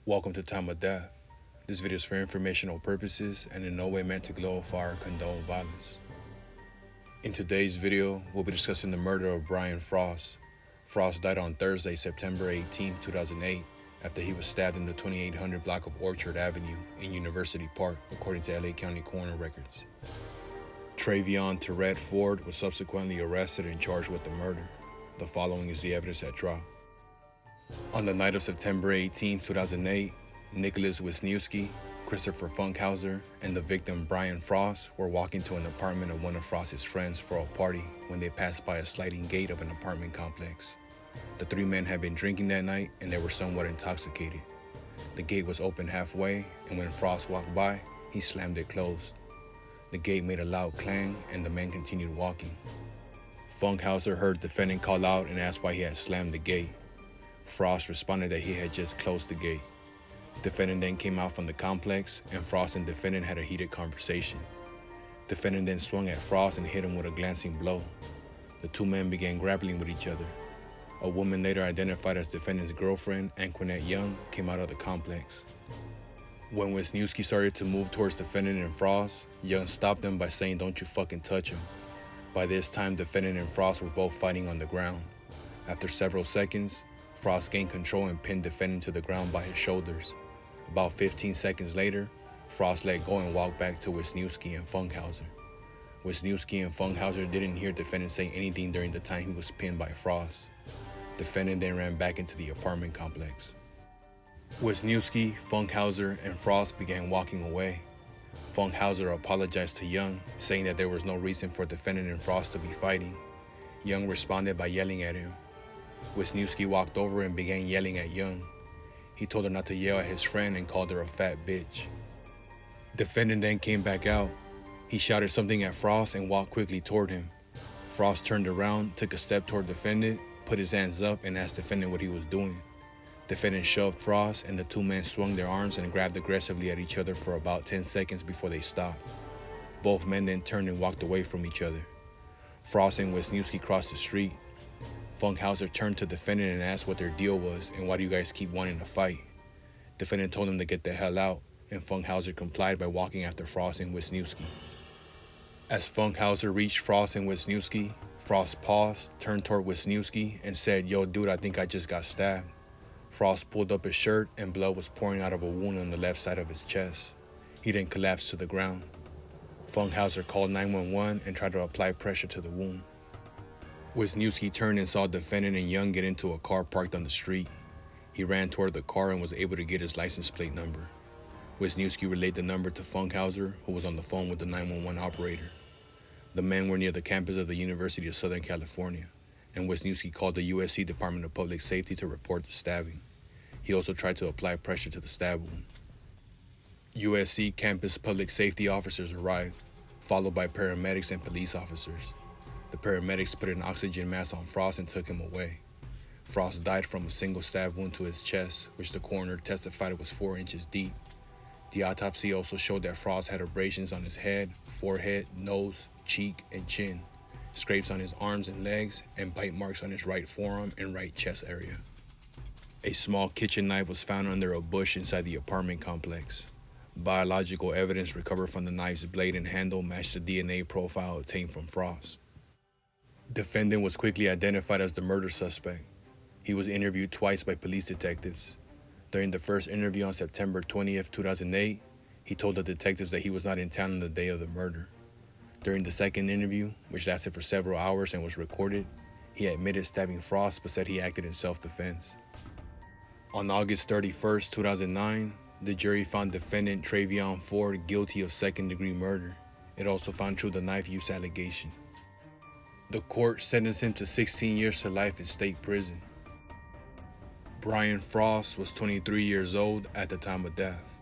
Welcome to Time of Death. This video is for informational purposes and in no way meant to glorify or condone violence. In today's video, we'll be discussing the murder of Brian Frost. Frost died on Thursday, September 18, 2008, after he was stabbed in the 2800 block of Orchard Avenue in University Park, according to LA County coroner records. Travion Tourette Ford was subsequently arrested and charged with the murder. The following is the evidence at trial. On the night of September 18, 2008, Nicholas Wisniewski, Christopher Funkhauser, and the victim Brian Frost were walking to an apartment of one of Frost's friends for a party when they passed by a sliding gate of an apartment complex. The three men had been drinking that night and they were somewhat intoxicated. The gate was open halfway, and when Frost walked by, he slammed it closed. The gate made a loud clang and the men continued walking. Funkhauser heard defendant call out and asked why he had slammed the gate. Frost responded that he had just closed the gate. Defendant then came out from the complex, and Frost and defendant had a heated conversation. Defendant then swung at Frost and hit him with a glancing blow. The two men began grappling with each other. A woman later identified as defendant's girlfriend, Anquinette Young, came out of the complex. When Wisniewski started to move towards defendant and Frost, Young stopped them by saying, "Don't you fucking touch him." By this time, defendant and Frost were both fighting on the ground. After several seconds, Frost gained control and pinned defendant to the ground by his shoulders. About 15 seconds later, Frost let go and walked back to Wisniewski and Funkhauser. Wisniewski and Funkhauser didn't hear defendant say anything during the time he was pinned by Frost. Defendant then ran back into the apartment complex. Wisniewski, Funkhauser, and Frost began walking away. Funkhauser apologized to Young, saying that there was no reason for defendant and Frost to be fighting. Young responded by yelling at him. Wisniewski walked over and began yelling at Young. He told her not to yell at his friend and called her a fat bitch. Defendant then came back out. He shouted something at Frost and walked quickly toward him. Frost turned around, took a step toward defendant, put his hands up, and asked defendant what he was doing. Defendant shoved Frost, and the two men swung their arms and grabbed aggressively at each other for about 10 seconds before they stopped. Both men then turned and walked away from each other. Frost and Wisniewski crossed the street. Funkhauser turned to defendant and asked what their deal was and why do you guys keep wanting to fight. Defendant told him to get the hell out, and Funkhauser complied by walking after Frost and Wisniewski. As Funkhauser reached Frost and Wisniewski, Frost paused, turned toward Wisniewski, and said, "Yo, dude, I think I just got stabbed." Frost pulled up his shirt and blood was pouring out of a wound on the left side of his chest. He then collapsed to the ground. Funkhauser called 911 and tried to apply pressure to the wound. Wisniewski turned and saw defendant and Young get into a car parked on the street. He ran toward the car and was able to get his license plate number. Wisniewski relayed the number to Funkhauser, who was on the phone with the 911 operator. The men were near the campus of the University of Southern California, and Wisniewski called the USC Department of Public Safety to report the stabbing. He also tried to apply pressure to the stab wound. USC campus public safety officers arrived, followed by paramedics and police officers. The paramedics put an oxygen mask on Frost and took him away. Frost died from a single stab wound to his chest, which the coroner testified was 4 inches deep. The autopsy also showed that Frost had abrasions on his head, forehead, nose, cheek, and chin, scrapes on his arms and legs, and bite marks on his right forearm and right chest area. A small kitchen knife was found under a bush inside the apartment complex. Biological evidence recovered from the knife's blade and handle matched the DNA profile obtained from Frost. Defendant was quickly identified as the murder suspect. He was interviewed twice by police detectives. During the first interview on September 20th, 2008, he told the detectives that he was not in town on the day of the murder. During the second interview, which lasted for several hours and was recorded, he admitted stabbing Frost but said he acted in self-defense. On August 31st, 2009, the jury found defendant Travion Ford guilty of second-degree murder. It also found true the knife use allegation. The court sentenced him to 16 years to life in state prison. Brian Frost was 23 years old at the time of death.